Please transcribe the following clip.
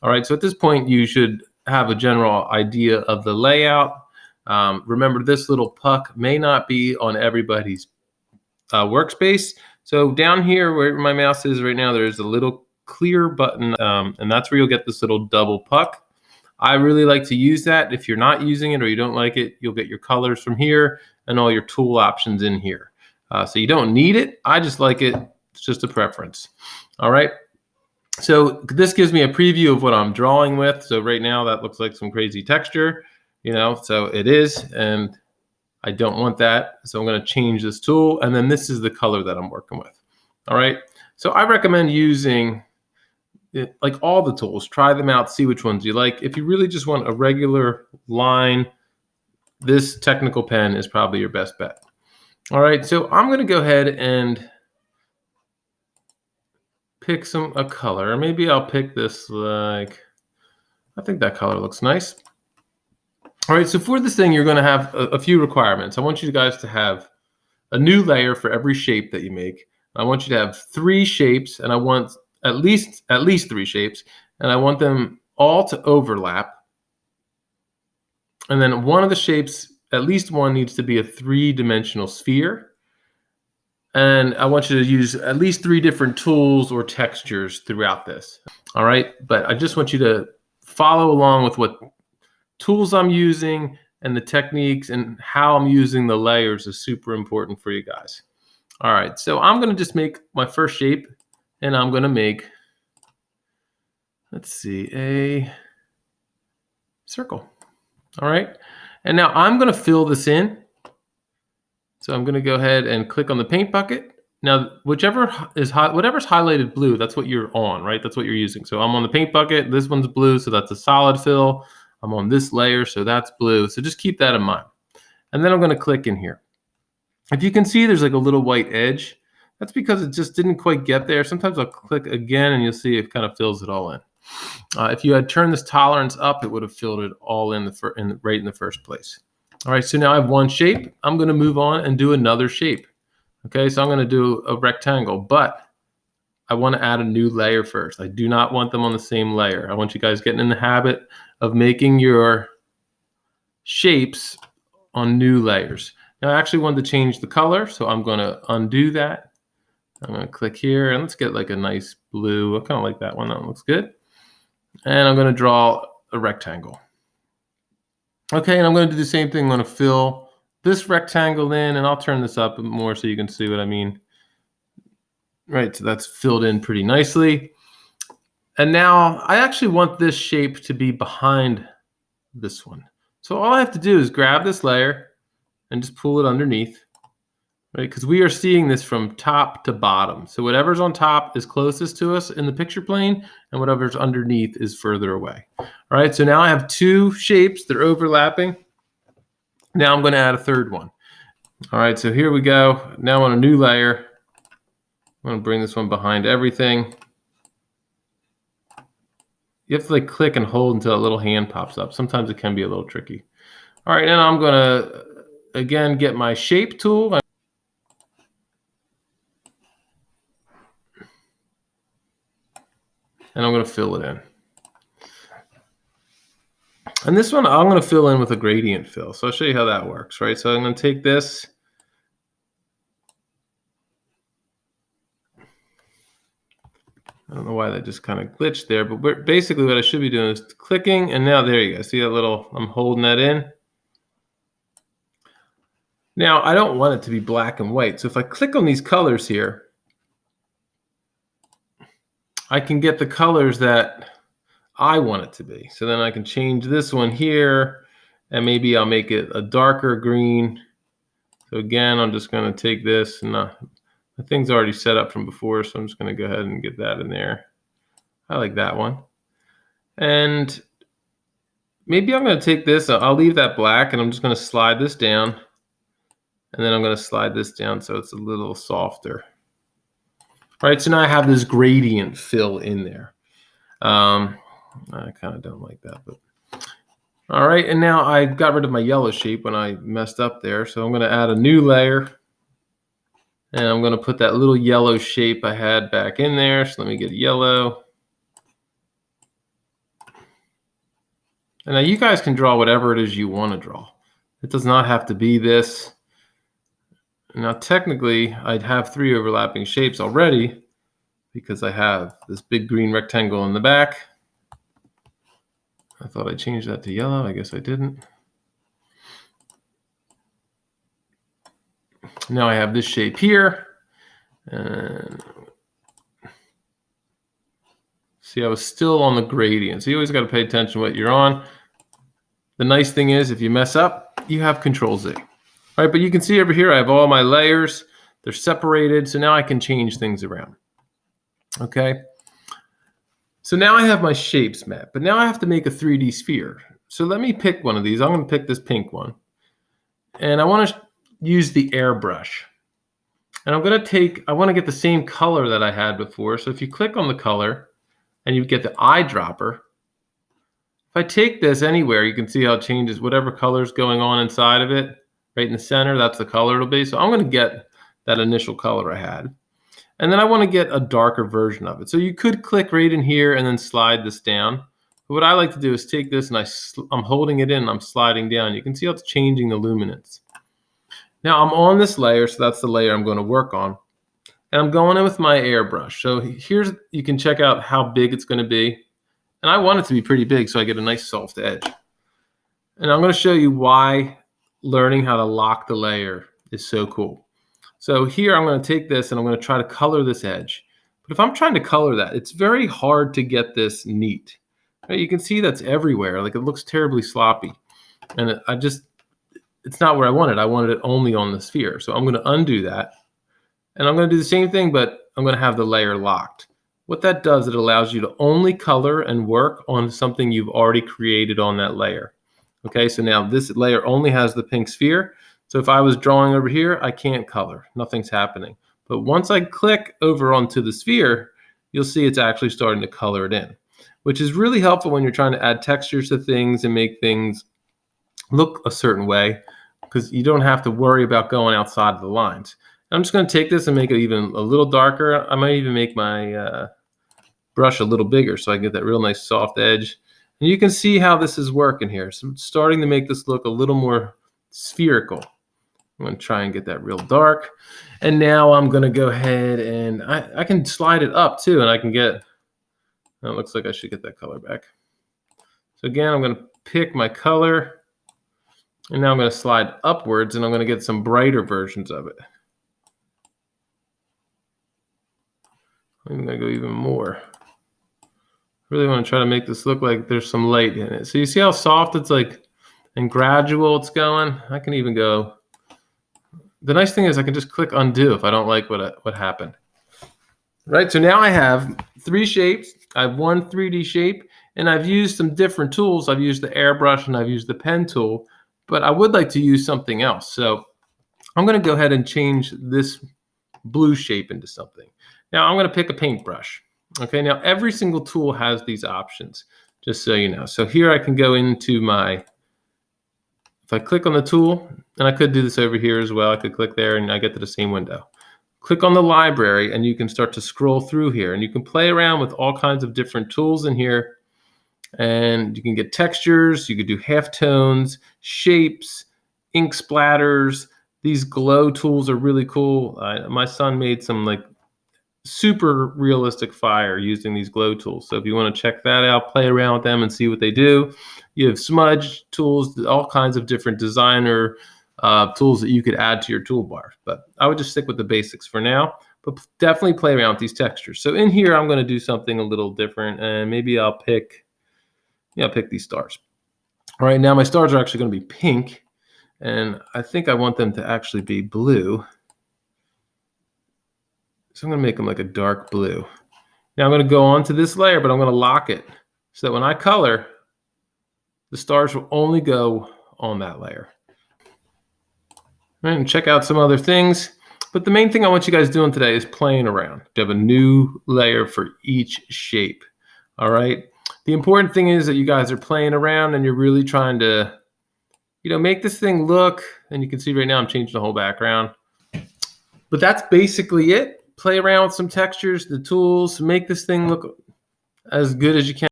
All right, so at this point, you should have a general idea of the layout. Remember, this little puck may not be on everybody's workspace. So down here where my mouse is right now, there's a little clear button, and that's where you'll get this little double puck. I really like to use that. If you're not using it or you don't like it, you'll get your colors from here and all your tool options in here. So you don't need it. I just like it. It's just a preference. All right. So this gives me a preview of what I'm drawing with. So right now that looks like some crazy texture, so it is, and I don't want that. So I'm going to change this tool, and then this is the color that I'm working with. All right. So I recommend using like all the tools. Try them out, see which ones you like. If you really just want a regular line, this technical pen is probably your best bet. All right. So I'm going to go ahead and pick a color. Maybe I'll pick this, I think that color looks nice. All right, so for this thing, you're going to have a few requirements. I want you guys to have a new layer for every shape that you make. I want you to have 3 shapes, and I want at least 3 shapes, and I want them all to overlap. And then one of the shapes, at least one, needs to be a 3-dimensional sphere. And I want you to use at least 3 different tools or textures throughout this. All right, but I just want you to follow along with what tools I'm using, and the techniques and how I'm using the layers is super important for you guys. All right, so I'm going to just make my first shape, and I'm going to make, let's see, a circle. All right, and now I'm going to fill this in. So I'm going to go ahead and click on the paint bucket. Now, whatever's highlighted blue, that's what you're on, right? That's what you're using. So I'm on the paint bucket. This one's blue, so that's a solid fill. I'm on this layer, so that's blue. So just keep that in mind. And then I'm going to click in here. If you can see, there's like a little white edge. That's because it just didn't quite get there. Sometimes I'll click again, and you'll see it kind of fills it all in. If you had turned this tolerance up, it would have filled it all in right in the first place. All right, so now I have one shape. I'm going to move on and do another shape. Okay, so I'm going to do a rectangle, but I want to add a new layer first. I do not want them on the same layer. I want you guys getting in the habit of making your shapes on new layers. Now, I actually wanted to change the color, so I'm going to undo that. I'm going to click here, and let's get like a nice blue. I kind of like that one. That looks good. And I'm going to draw a rectangle. Okay, and I'm going to do the same thing. I'm going to fill this rectangle in, and I'll turn this up more so you can see what I mean. Right, so that's filled in pretty nicely. And now I actually want this shape to be behind this one. So all I have to do is grab this layer and just pull it underneath, right? Because we are seeing this from top to bottom. So whatever's on top is closest to us in the picture plane, and whatever's underneath is further away. All right, so now I have 2 shapes. They're overlapping. Now I'm going to add a third one. All right, so here we go. Now on a new layer, I'm going to bring this one behind everything. You have to like click and hold until a little hand pops up. Sometimes it can be a little tricky. All right, and I'm going to, again, get my shape tool. And I'm going to fill it in. And this one, I'm going to fill in with a gradient fill. So I'll show you how that works, right? So I'm going to take this. I don't know why that just kind of glitched there, but basically what I should be doing is clicking, and now there you go. See that little, I'm holding that in. Now, I don't want it to be black and white. So if I click on these colors here, I can get the colors that I want it to be. So then I can change this one here, and maybe I'll make it a darker green. So again, I'm just going to take this, and the thing's already set up from before, so I'm just going to go ahead and get that in there. I like that one. And maybe I'm going to take this, I'll leave that black, and I'm just going to slide this down. And then I'm going to slide this down so it's a little softer. All right, so now I have this gradient fill in there. I kind of don't like that, but all right. And now I got rid of my yellow shape when I messed up there. So I'm going to add a new layer, and I'm going to put that little yellow shape I had back in there. So let me get a yellow. And now you guys can draw whatever it is you want to draw. It does not have to be this. Now, technically, I'd have 3 overlapping shapes already because I have this big green rectangle in the back. I thought I changed that to yellow. I guess I didn't. Now I have this shape here. And see, I was still on the gradient. So you always got to pay attention to what you're on. The nice thing is, if you mess up, you have Control Z. All right, but you can see over here, I have all my layers. They're separated, so now I can change things around. Okay. So now I have my shapes met, but now I have to make a 3D sphere. So let me pick one of these. I'm going to pick this pink one. And I want to use the airbrush. And I'm going to I want to get the same color that I had before. So if you click on the color and you get the eyedropper, if I take this anywhere, you can see how it changes whatever color is going on inside of it. Right in the center, that's the color it'll be. So I'm going to get that initial color I had. And then I want to get a darker version of it. So you could click right in here and then slide this down. But what I like to do is take this and I'm holding it in and I'm sliding down. You can see how it's changing the luminance. Now I'm on this layer, so that's the layer I'm going to work on. And I'm going in with my airbrush. So you can check out how big it's going to be. And I want it to be pretty big so I get a nice soft edge. And I'm going to show you why learning how to lock the layer is so cool. So here I'm going to take this and I'm going to try to color this edge. But if I'm trying to color that, it's very hard to get this neat. Right? You can see that's everywhere. Like, it looks terribly sloppy. And it's not where I wanted. I wanted it only on the sphere. So I'm going to undo that. And I'm going to do the same thing, but I'm going to have the layer locked. What that does, it allows you to only color and work on something you've already created on that layer. Okay, so now this layer only has the pink sphere. So if I was drawing over here, I can't color. Nothing's happening. But once I click over onto the sphere, you'll see it's actually starting to color it in, which is really helpful when you're trying to add textures to things and make things look a certain way, because you don't have to worry about going outside of the lines. I'm just going to take this and make it even a little darker. I might even make my brush a little bigger so I get that real nice soft edge. And you can see how this is working here. So I'm starting to make this look a little more spherical. I'm going to try and get that real dark. And now I'm going to go ahead and I can slide it up too, and I can get, it looks like I should get that color back. So again, I'm going to pick my color, and now I'm going to slide upwards, and I'm going to get some brighter versions of it. I'm going to go even more. Really want to try to make this look like there's some light in it. So you see how soft it's like and gradual it's going? I can even go. The nice thing is I can just click undo if I don't like what happened. Right, so now I have 3 shapes. I have one 3D shape, and I've used some different tools. I've used the airbrush and I've used the pen tool, but I would like to use something else. So I'm going to go ahead and change this blue shape into something. Now I'm going to pick a paintbrush. Okay, now every single tool has these options, just so you know. So here I can go into if I click on the tool, and I could do this over here as well. I could click there and I get to the same window. Click on the library and you can start to scroll through here, and you can play around with all kinds of different tools in here. And you can get textures, you could do halftones, shapes, ink splatters. These glow tools are really cool. My son made some like super realistic fire using these glow tools. So if you want to check that out, play around with them and see what they do. You have smudge tools, all kinds of different designer tools that you could add to your toolbar. But I would just stick with the basics for now, but definitely play around with these textures. So in here, I'm going to do something a little different, and maybe I'll pick these stars. All right, now my stars are actually going to be pink, and I think I want them to actually be blue. So I'm going to make them like a dark blue. Now I'm going to go onto this layer, but I'm going to lock it so that when I color, the stars will only go on that layer. All right, and check out some other things. But the main thing I want you guys doing today is playing around. You have a new layer for each shape. All right. The important thing is that you guys are playing around and you're really trying to, make this thing look, and you can see right now I'm changing the whole background. But that's basically it. Play around with some textures, the tools, make this thing look as good as you can.